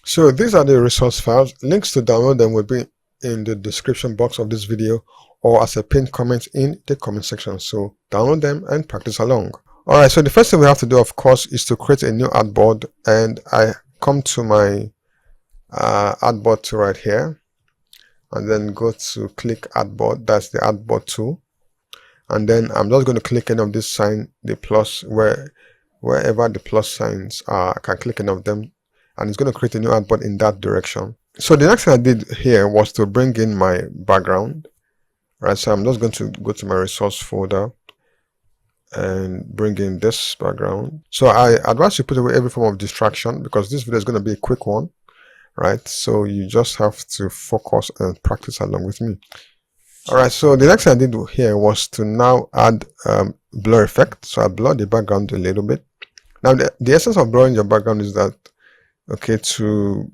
So these are the resource files. Links to download them will be in the description box of this video or as a pinned comment in the comment section. So download them and practice along. Alright, so the first thing we have to do, of course, is to create a new artboard, and I come to my artboard tool right here and then go to click artboard. That's the artboard tool, and then I'm just going to click any of this sign, the plus, wherever the plus signs are. I can click any of them and it's going to create a new artboard in that direction. So the next thing I did here was to bring in my background, right? So I'm just going to go to my resource folder and bring in this background. So I advise you put away every form of distraction because this video is going to be a quick one, right? So you just have to focus and practice along with me. Alright, so the next thing I did here was to now add blur effect. So I blur the background a little bit. Now the essence of blurring your background is that, okay, to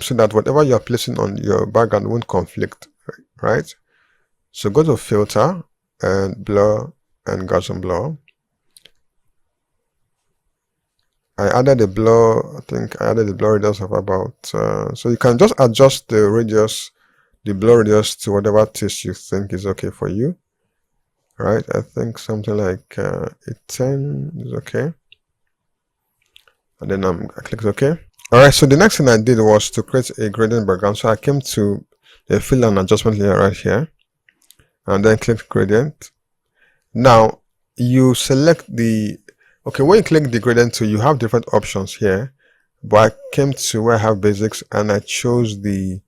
so that whatever you're placing on your background won't conflict, right? So go to filter and blur and Gaussian blur. I added a blur, I think I added a blur radius of about, so you can just adjust the radius, the blur radius to whatever taste you think is okay for you, right? I think something like a 10 is okay. And then I clicked OK. Alright, so the next thing I did was to create a gradient background. So I came to the fill and adjustment layer right here and then click gradient. Now you select the, okay, when you click the gradient tool, you have different options here, but I came to where I have basics and I chose the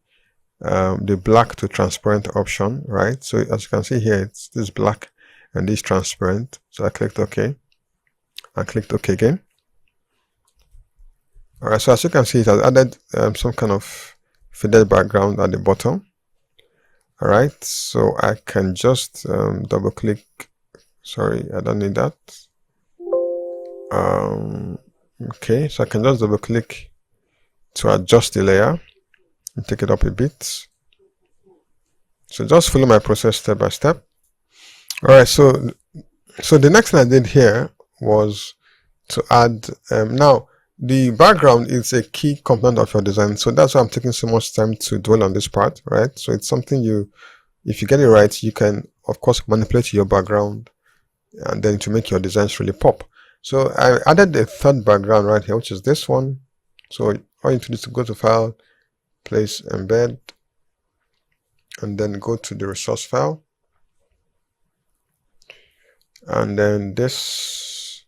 black to transparent option, right? So as you can see here, it's this black and this transparent. So I clicked OK. I clicked OK again. Alright, so as you can see, it has added some kind of faded background at the bottom. Alright, so I can just double click. Sorry, I don't need that. Okay, so I can just double click to adjust the layer and take it up a bit. So just follow my process step by step. Alright, so the next thing I did here was to add, now the background is a key component of your design, so that's why I'm taking so much time to dwell on this part, right? So it's something if you get it right, you can of course manipulate your background and then to make your designs really pop. So I added a third background right here, which is this one. So all you need to do is to go to file, place embed, and then go to the resource file, and then this,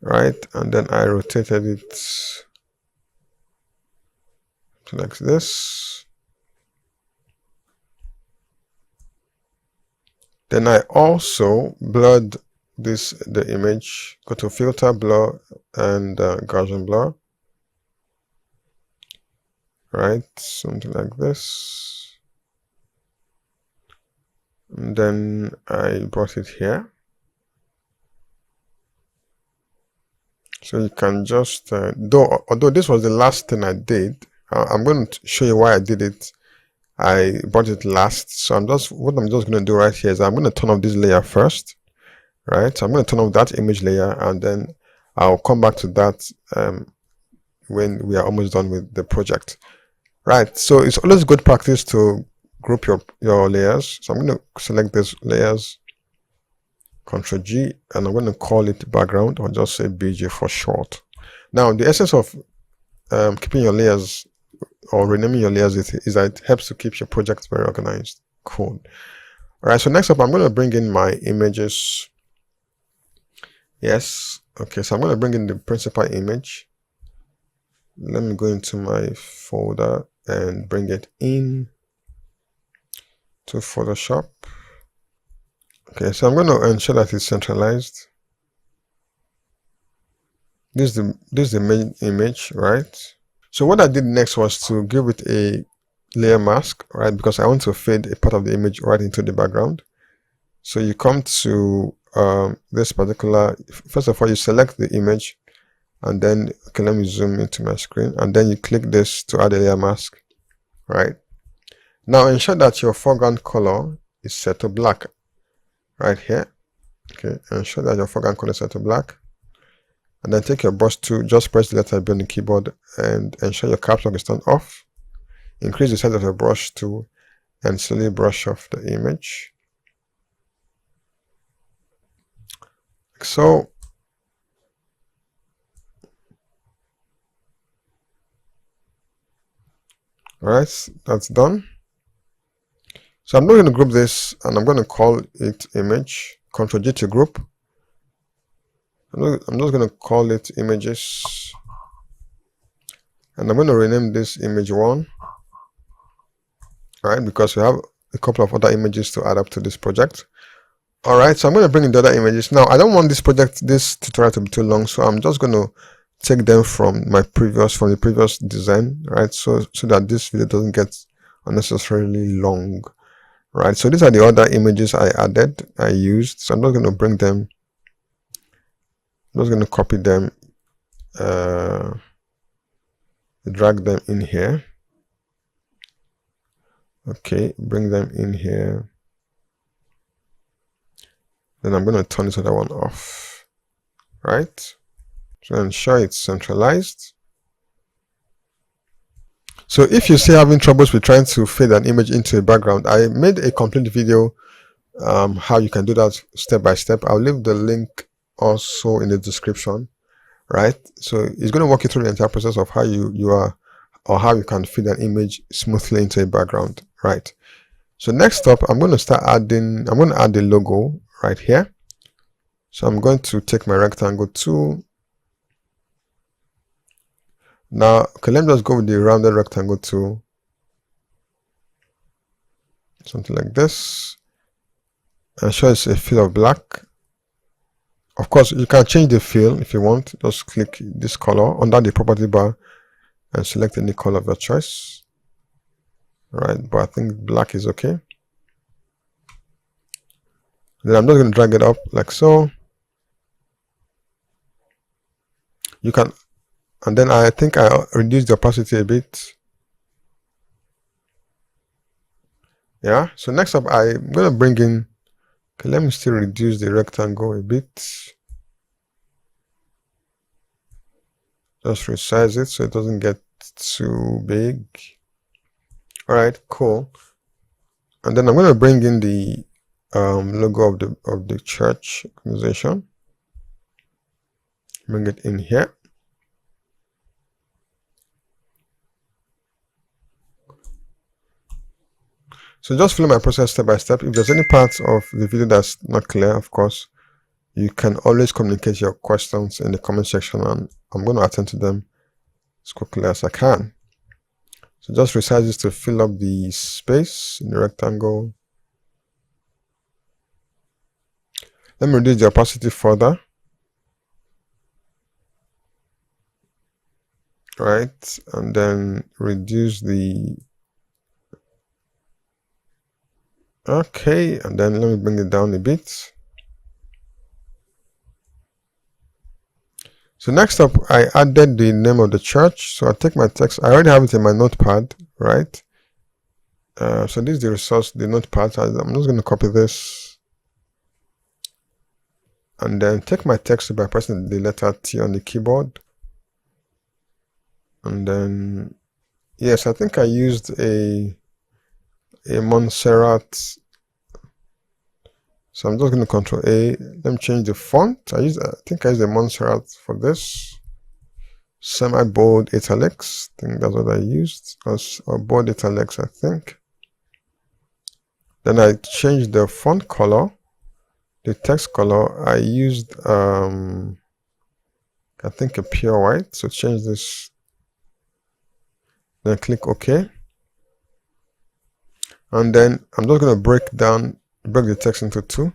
right, and then I rotated it to like this. Then I also blurred the image. Go to filter, blur, and Gaussian blur, right, something like this. And then I brought it here. So you can just, although this was the last thing I did, I'm going to show you why I did it. I brought it last. So what I'm just going to do right here is I'm going to turn off this layer first, right? So I'm going to turn off that image layer and then I'll come back to that when we are almost done with the project, right? So it's always good practice to group your layers. So I'm going to select these layers, Ctrl G, and I'm going to call it background, or just say BG for short. Now the essence of keeping your layers or renaming your layers is that it helps to keep your project very organized. Cool. All right, so next up I'm going to bring in my images. Yes, okay, so I'm going to bring in the principal image. Let me go into my folder and bring it in to Photoshop. Okay, so I'm going to ensure that it's centralized. This is the main image, right? So what I did next was to give it a layer mask, right? Because I want to fade a part of the image right into the background. So you come to this particular, first of all, you select the image and then, okay, let me zoom into my screen, and then you click this to add a layer mask, right? Now ensure that your foreground color is set to black right here. Okay, ensure that your foreground color is set to black. and then take your brush tool, just press the letter B on the keyboard and ensure your caps lock is turned off. Increase the size of your brush tool and slowly brush off the image. Like so. Alright, that's done. So I'm not going to group this, and I'm going to call it image. Ctrl G to group. I'm just going to call it images, and I'm going to rename this image 1. Alright, because we have a couple of other images to add up to this project. Alright, so I'm going to bring in the other images. Now I don't want this tutorial to be too long, so I'm just going to take them from the previous design, right? So that this video doesn't get unnecessarily long, right? So these are the other images I used. So I'm not going to bring them. I'm just going to copy them, drag them in here. Okay, bring them in here. Then I'm going to turn this other one off, right? So ensure it's centralized. So if you're still having troubles with trying to fade an image into a background, I made a complete video how you can do that step by step. I'll leave the link also in the description, right? So it's going to walk you through the entire process of how how you can feed an image smoothly into a background, right? So next up, I'm going to add the logo right here. So I'm going to take my rectangle tool. Now, okay, let me just go with the rounded rectangle tool. Something like this. And show it's a fill of black. Of course, you can change the fill if you want. Just click this color under the property bar and select any color of your choice. Right, but I think black is okay. Then I'm just going to drag it up like so. You can, and then I think I reduce the opacity a bit. Yeah, so next up I'm going to bring in, okay, let me still reduce the rectangle a bit. Just resize it so it doesn't get too big. Alright, cool. And then I'm going to bring in the logo of the church organization. Bring it in here. So just follow my process step by step. If there's any parts of the video that's not clear, of course, you can always communicate your questions in the comment section, and I'm going to attend to them as quickly as I can. So just resize this to fill up the space in the rectangle. Let me reduce the opacity further. Right, and then reduce the, okay, and then let me bring it down a bit. So next up, I added the name of the church. So I take my text, I already have it in my notepad, right? So this is the resource, the notepad. I'm just going to copy this and then take my text by pressing the letter T on the keyboard. And then, yes, I think I used a Montserrat. So I'm just going to Control A. Let me change the font. I think I used a Montserrat for this. Semi-bold italics. I think that's what I used. Or bold italics, I think. Then I changed the font color. The text color, I used, I think a pure white. So change this. Then click OK. And then I'm just going to break the text into two.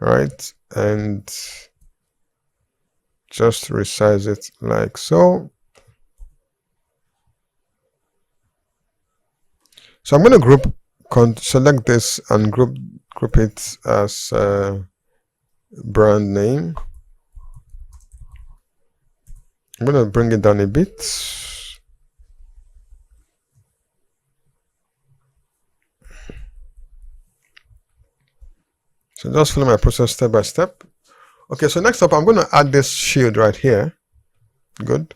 Right, and just resize it like so. So I'm going to select this and group it as brand name. I'm going to bring it down a bit. So just follow my process step by step. Okay, so next up I'm going to add this shield right here. Good.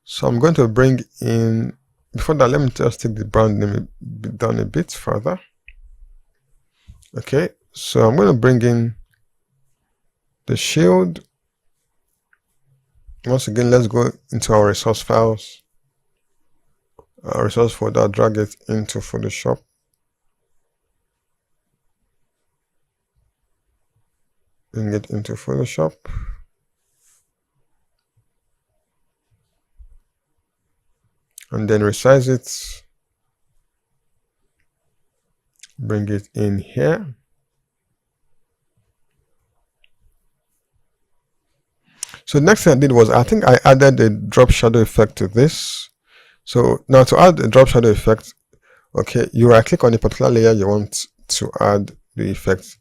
So I'm going to bring in, before that let me just take the brand down a bit further. Okay, so I'm going to bring in the shield. Once again, let's go into our resource files, our resource folder, drag it into Photoshop. Bring it into Photoshop. And then resize it. Bring it in here. So the next thing I did was I think I added a drop shadow effect to this. So now to add a drop shadow effect, okay, you right click on a particular layer you want to add the effect,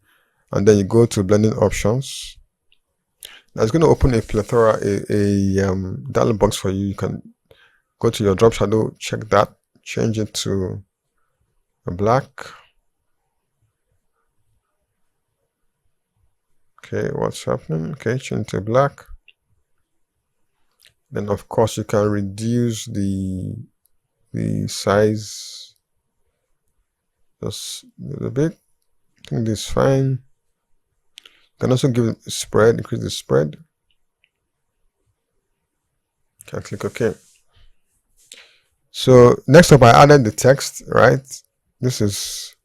and then you go to blending options. Now it's going to open a plethora, a dialog box for you. You can go to your drop shadow, check that, change it to a black. Okay, what's happening? Okay, change to black. Then of course you can reduce the size just a little bit. I think this is fine. You can also give it a spread, increase the spread. Can click OK. So next up I added the text, right? This is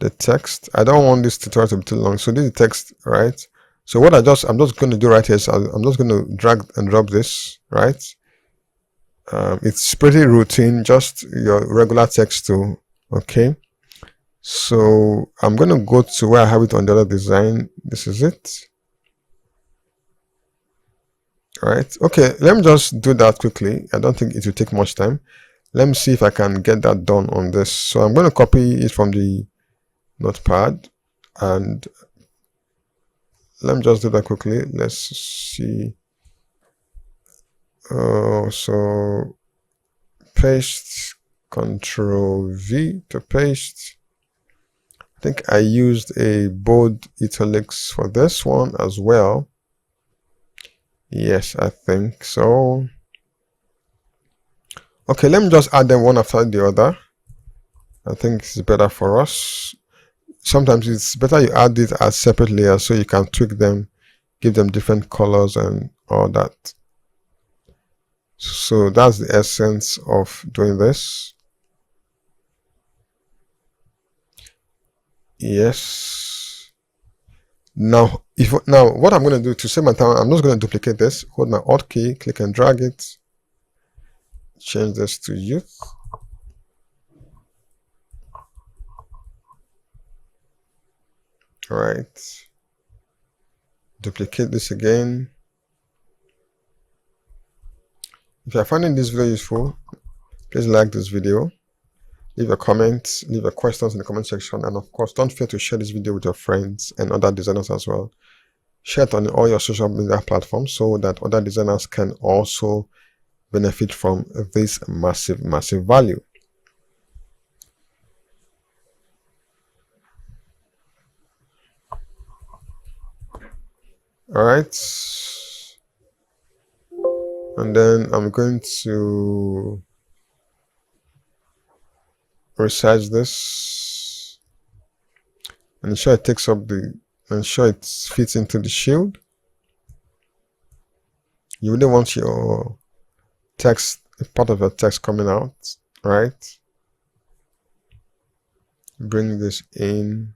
the text. I don't want this tutorial to be too long, so this is the text, right? So what I'm just going to do right here is I'm just going to drag and drop this, right? It's pretty routine, just your regular text too. Okay, so I'm going to go to where I have it on the other design. This is it. All right. Okay, let me just do that quickly. I don't think it will take much time. Let me see if I can get that done on this. So I'm going to copy it from the notepad, and let me just do that quickly. Let's see. So paste, Control V to paste. I think I used a bold italics for this one as well. Yes, I think so. Okay, let me just add them one after the other. I think it's better for us. Sometimes it's better you add it as separate layers so you can tweak them, give them different colors and all that. So that's the essence of doing this. Yes. Now what I'm going to do to save my time, I'm just going to duplicate this, hold my Alt key, click and drag it, change this to youth. All right, duplicate this again. If you're finding this video useful, please like this video, leave a comment, leave your questions in the comment section, and of course don't forget to share this video with your friends and other designers as well. Share it on all your social media platforms so that other designers can also benefit from this massive value. All right, and then I'm going to resize this and ensure it takes up ensure it fits into the shield. You really want your text, part of your text coming out, right? Bring this in.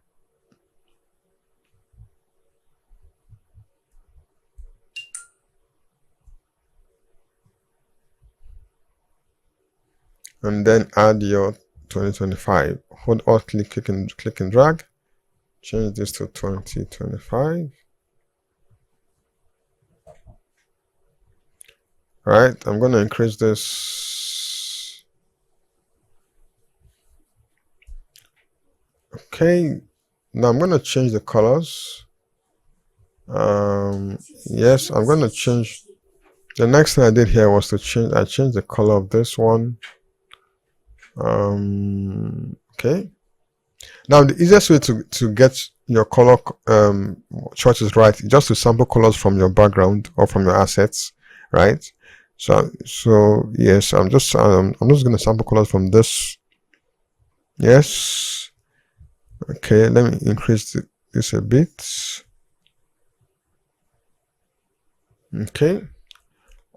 And then add your 2025. Hold Alt click and drag. Change this to 2025. Right, I'm going to increase this. Okay, now I'm going to change the colors. Yes, I'm going to change. The next thing I did here was to change. I changed the color of this one. Okay, Now the easiest way to get your color choices right is just to sample colors from your background or from your assets, right? So yes, I'm just going to sample colors from this. Yes. Okay, let me increase this a bit. Okay,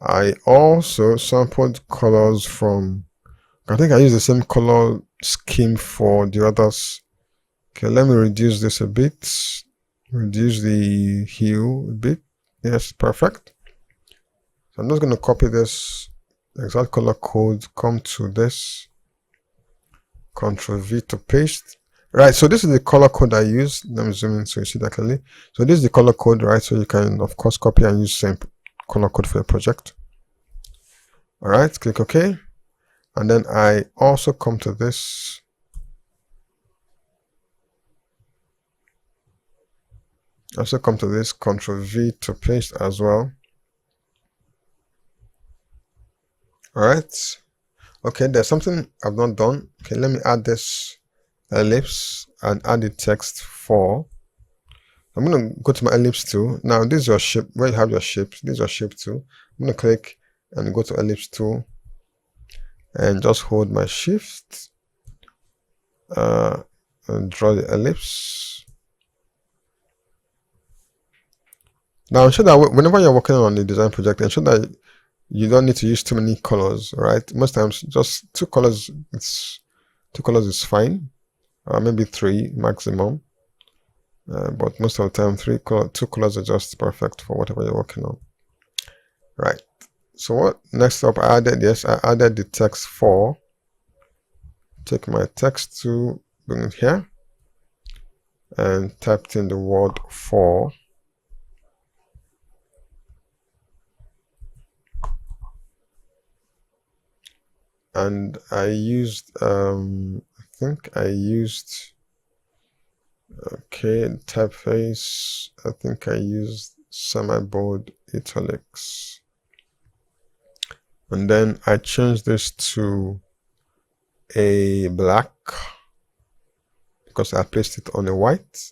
I also sampled colors from, I think I use the same color scheme for the others. Okay, let me reduce this a bit, reduce the hue a bit. Yes, perfect. So I'm just going to copy this exact color code, come to this, Ctrl V to paste. Right, so this is the color code I use. Let me zoom in so you see that clearly. So this is the color code, right? So you can of course copy and use same color code for your project. All right, click OK, and then I also come to this. Ctrl V to paste as well. All right. Okay, there's something I've not done. Okay, let me add this ellipse and add the text for. I'm going to go to my ellipse tool. Now this is your shape, where you have your shapes. This is your shape tool. I'm going to click and go to ellipse tool and just hold my shift and draw the ellipse. Now ensure that whenever you're working on a design project, ensure that you don't need to use too many colors, right? Most times just two colors is fine, maybe 3 maximum, but most of the time two colors are just perfect for whatever you're working on, right? So what next up I added, yes, I added the text for. Take my text to bring it here and typed in the word for. And I used I think I used, okay, typeface, I think I used semi-bold italics, and then I changed this to a black because I placed it on a white.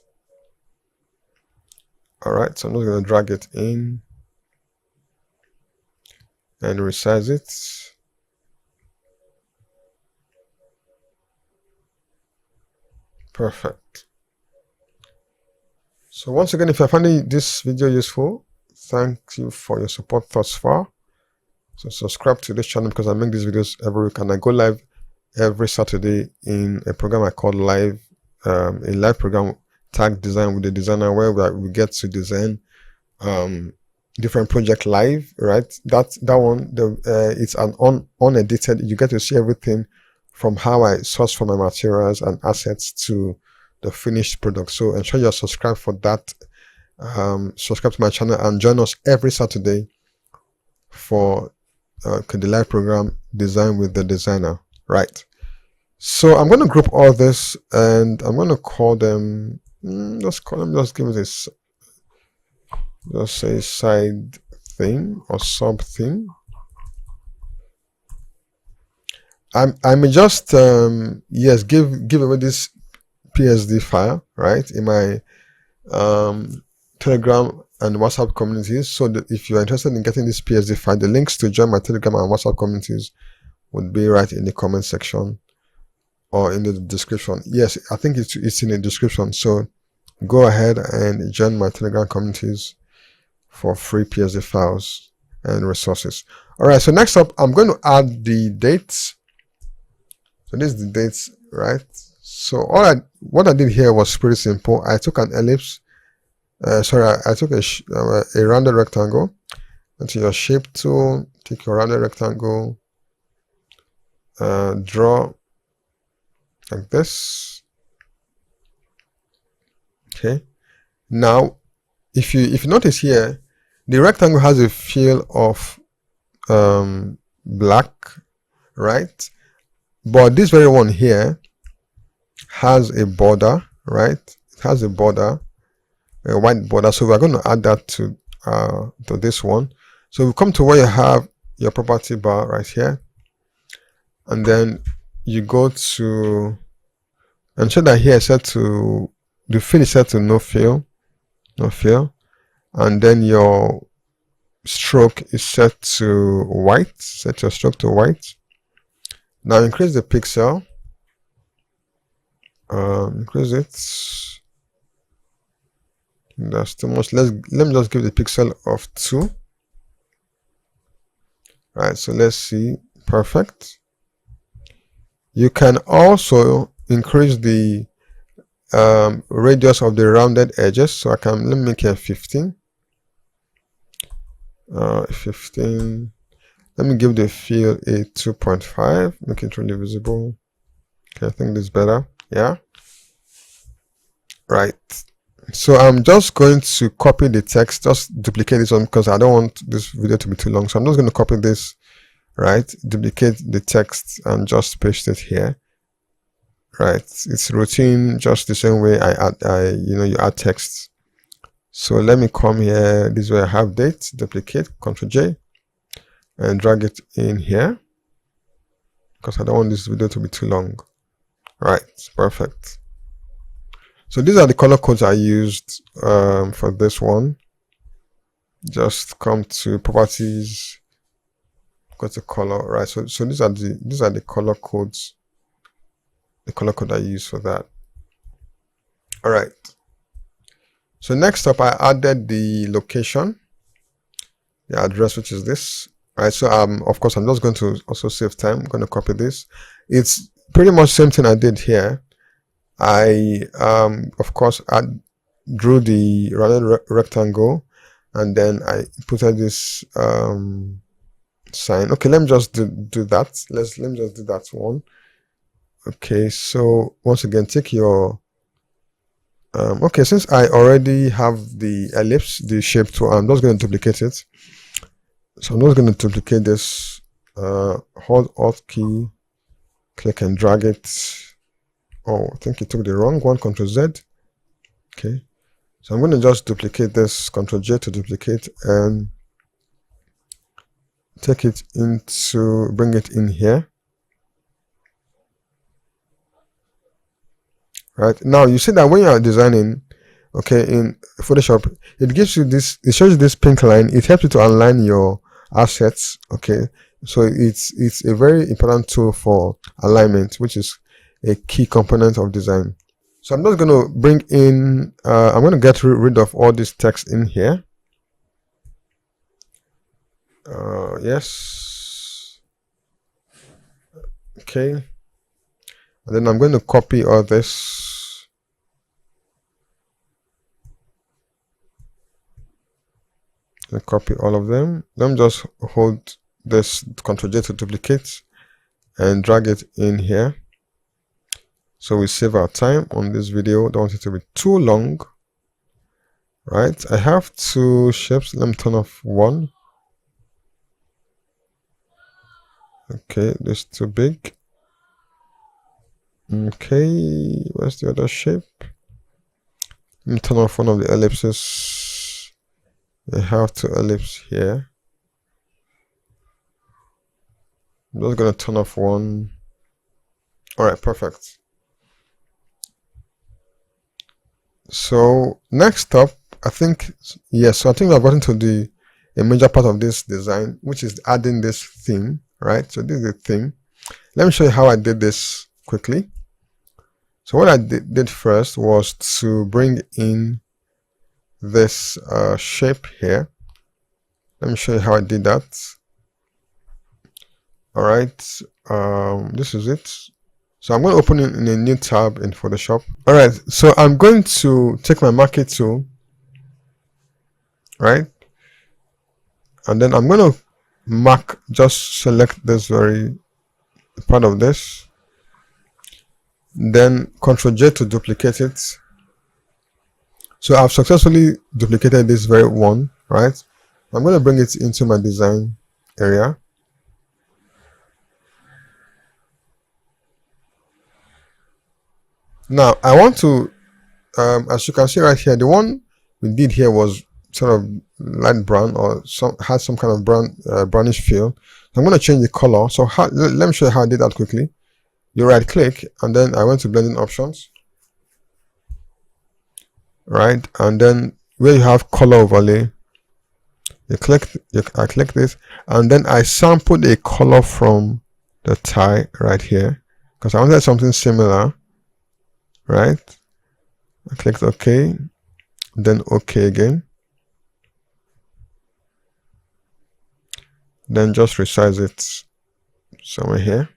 All right, so I'm just going to drag it in and resize it. Perfect. So once again, if you're finding this video useful, thank you for your support thus far. So subscribe to this channel because I make these videos every week, and I go live every Saturday in a program I call Live, a live program Tag Design with the Designer, where we get to design different project live, right? That one, it's an unedited. You get to see everything from how I source for my materials and assets to the finished product. So ensure you're subscribed for that. Subscribe to my channel and join us every Saturday for the live program Design with the Designer, right? So I'm going to group all this and I'm going to call them, just give it this, just say side thing or sub thing. I may just yes, give away this PSD file, right, in my Telegram and WhatsApp communities, so that if you're interested in getting this PSD file, the links to join my Telegram and WhatsApp communities would be right in the comment section or in the description. Yes, I think it's in the description, so go ahead and join my Telegram communities for free PSD files and resources. All right, so next up I'm going to add the dates. So this is the dates, right? So what I did here was pretty simple. I took an ellipse, I took a rounded rectangle. Into your shape tool, take your rounded rectangle, draw like this. Okay. Now, if you notice here, the rectangle has a feel of black, right? But this very one here has a border, right? It has a border, a white border. So we're going to add that to this one. So we come to where you have your property bar right here, and then you go to ensure that here set to the fill is set to no fill, and then your stroke is set to white. Set your stroke to white. Now increase the pixel. Increase it. That's too much. Let me just give the pixel of 2. Right, so let's see. Perfect. You can also increase the radius of the rounded edges. So let me make it 15. 15. Let me give the fill a 2.5. Make it really visible. Okay, I think this is better. Yeah. Right. So I'm just going to copy the text, just duplicate this one because I don't want this video to be too long. So I'm just going to copy this, right? Duplicate the text and just paste it here. Right. It's routine, just the same way you add text. So let me come here. This is where I have date, duplicate, Ctrl J, and drag it in here because I don't want this video to be too long. Right. Perfect. So these are the color codes I used for this one. Just come to properties, go to color, right? So these are the color codes, the color code I use for that. All right. So next up, I added the location, the address, which is this. All right. So of course, I'm just going to also save time. I'm going to copy this. It's pretty much the same thing I did here. I of course drew the rounded rectangle, and then I put this sign. Okay, let me just do that. Let me just do that one. Okay, so once again, take your okay, since I already have the ellipse, the shape tool, I'm just going to duplicate it. So I'm just going to duplicate this. Hold Alt key, click and drag it. Oh, I think you took the wrong one, Ctrl Z. Okay, so I'm going to just duplicate this, Ctrl J to duplicate, and take it bring it in here. Right, now you see that when you are designing, okay, in Photoshop, it gives you this, it shows you this pink line. It helps you to align your assets. Okay, so it's a very important tool for alignment, which is a key component of design. So I'm just going to bring in, I'm going to get rid of all this text in here. Yes. Okay. And then I'm going to copy all this. And copy all of them. Let me just hold this, Ctrl J to duplicate, and drag it in here. So we save our time on this video. Don't want it to be too long. Right, I have 2 shapes. Let me turn off one. Okay, this is too big. Okay, where's the other shape? Let me turn off one of the ellipses. I have 2 ellipses here. I'm just going to turn off one. All right, perfect. So next up, I think, yes, so I think I've gotten to a major part of this design, which is adding this theme, right? So this is the theme. Let me show you how I did this quickly. So what I did first was to bring in this shape here. Let me show you how I did that. All right, this is it. So I'm going to open it in a new tab in Photoshop. All right, so I'm going to take my marquee tool, right? And then I'm going to mark, just select this very part of this. Then Ctrl J to duplicate it. So I've successfully duplicated this very one, right? I'm going to bring it into my design area. Now I want to, as you can see right here, the one we did here was sort of light brown or had some kind of brownish feel. So I'm going to change the color. So let me show you how I did that quickly. you right click, and then I went to blending options, right, and then where you have color overlay, I click this, and then I sampled a color from the tie right here because I wanted something similar, right? I clicked OK, then OK again, then just resize it somewhere here.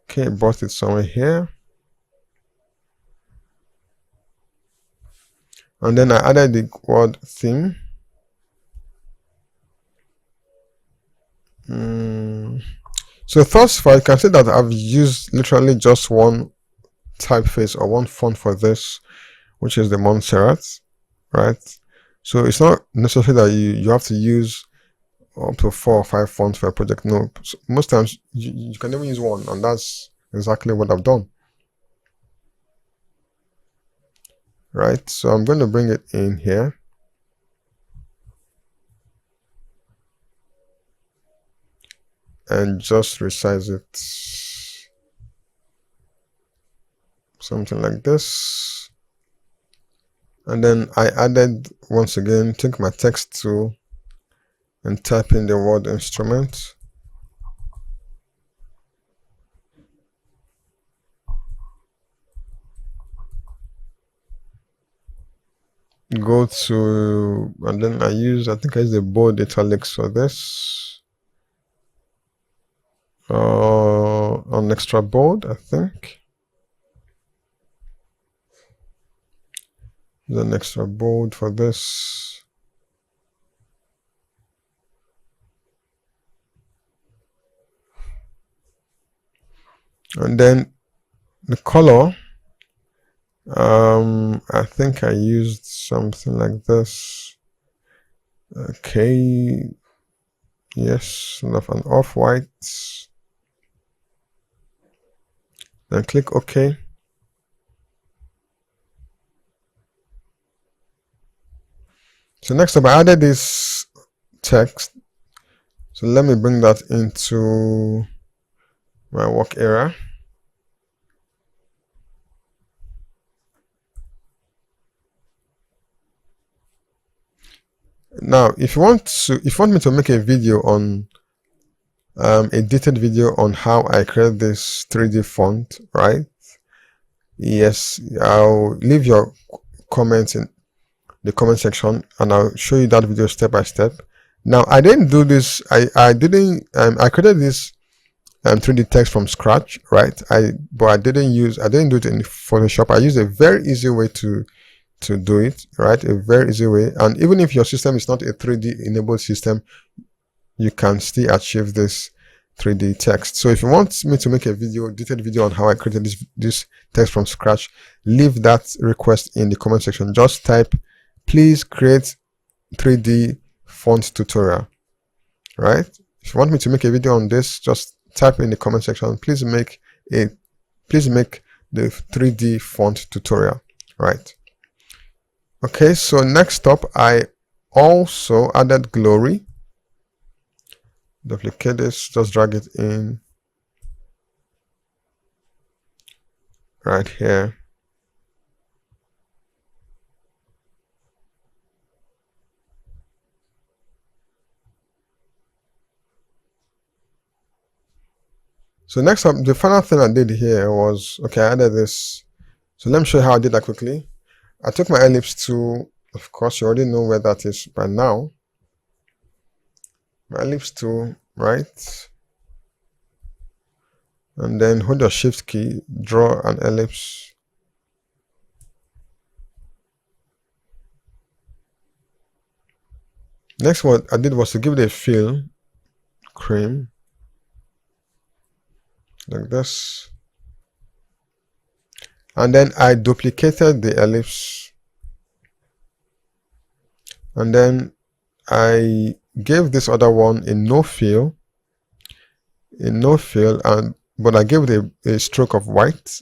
Okay, brought it somewhere here, and then I added the word theme. So thus far, you can see that I've used literally just one typeface or one font for this, which is the Montserrat, right? So it's not necessary that you have to use up to 4 or 5 fonts for a project. No, so most times you can even use one, and that's exactly what I've done, right? So I'm going to bring it in here, and just resize it something like this. And then I added, once again, take my text tool and type in the word instrument. Go to, and then I think I use the bold italics for this. On extra bold, I think. Use an extra bold for this. And then the color, I think I used something like this. Okay, yes, enough, an off-white. Then click OK. So next up, I added this text. So let me bring that into my work area. Now, if you want me to make a video on a detailed video on how I create this 3D font, right? Yes, I'll leave your comments in the comment section, and I'll show you that video step by step. Now, I didn't do this. I created this 3D text from scratch, right? But I didn't do it in Photoshop. I used a very easy way to do it, right? A very easy way. And even if your system is not a 3D enabled system, you can still achieve this 3D text. So if you want me to make a detailed video on how I created this text from scratch, leave that request in the comment section. Just type, please create 3D font tutorial, right? If you want me to make a video on this, just type in the comment section, please make the 3D font tutorial, right? Okay, so next up, I also added glory. Duplicate this, just drag it in right here. So next up, the final thing I did here was, okay, I added this. So let me show you how I did that quickly. I took my ellipse tool. Of course, you already know where that is by now. My ellipse tool, right? And then hold your shift key, draw an ellipse. Next, what I did was to give it a fill, cream, like this. And then I duplicated the ellipse. And then I gave this other one a no fill, but I gave it a stroke of white.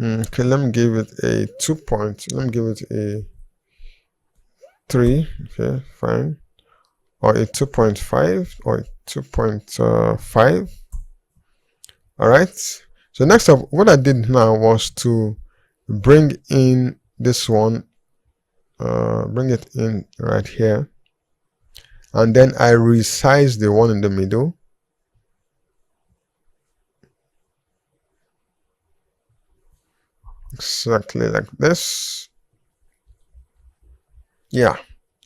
Okay, let me give it a 2 point. Let me give it a 3. Okay, fine. Or a 2.5 or a 2.5. All right. So next up, what I did now was to bring in this one, bring it in right here, and then I resize the one in the middle. Exactly like this. Yeah,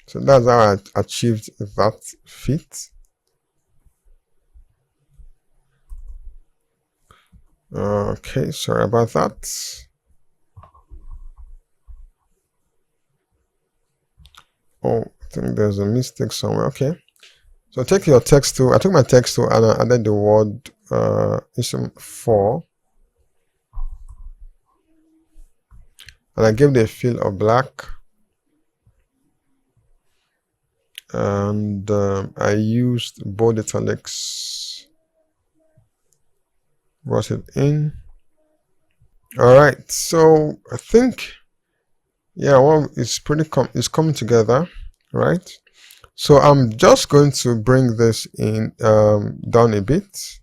so that's how I achieved that fit. Okay, sorry about that. Oh, I think there's a mistake somewhere. Okay, so take your text tool. I took my text tool and I added the word ism4, and I gave the fill of black, and I used bold italics, brought it in. All right, so I think, yeah, well, it's it's coming together, right? So I'm just going to bring this in down a bit.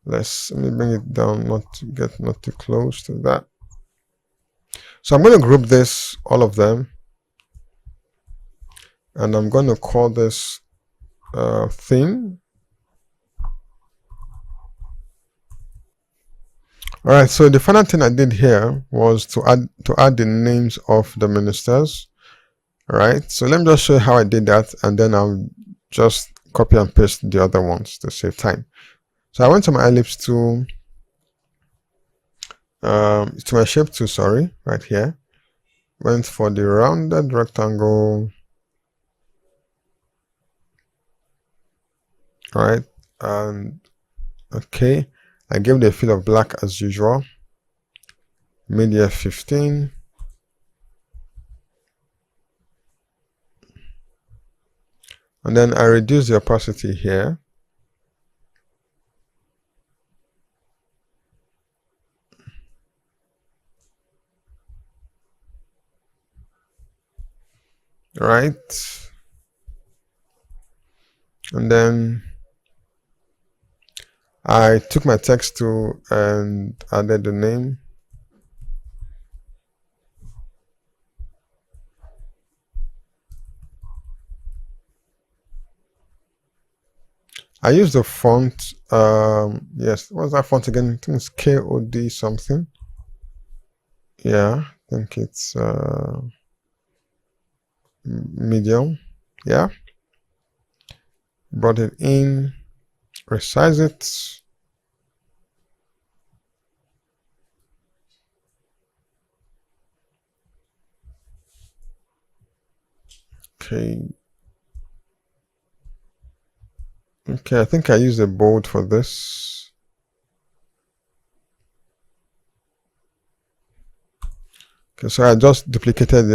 Let me bring it down, not too close to that. So I'm going to group this, all of them, and I'm going to call this theme. All right, so the final thing I did here was to add the names of the ministers. All right, so let me just show you how I did that, and then I'll just copy and paste the other ones to save time. So I went to my ellipse tool, to my shape tool, sorry, right here. Went for the rounded rectangle. All right, and okay, I gave the fill of black as usual. Media 15. And then I reduce the opacity here. Right. And then I took my text tool and added the name. I use the font, yes, what's that font again? I think it's KOD something. Yeah, I think it's medium. Yeah. Brought it in, resize it. Okay. Okay, I think I use a bold for this. Okay, so I just duplicated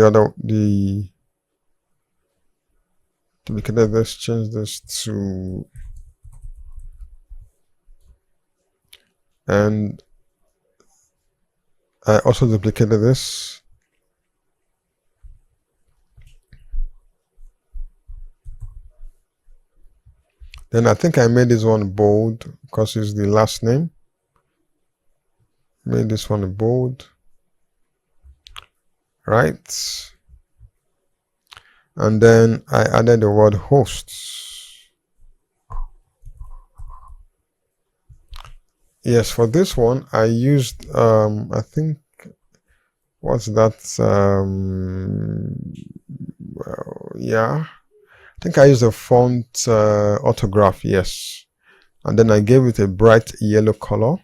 duplicated this, change this to, and I also duplicated this. Then I think I made this one bold because it's the last name. Made this one bold. Right. And then I added the word hosts. Yes, for this one I used I think, what's that, well, yeah, I think I used the font autograph, yes, and then I gave it a bright yellow color.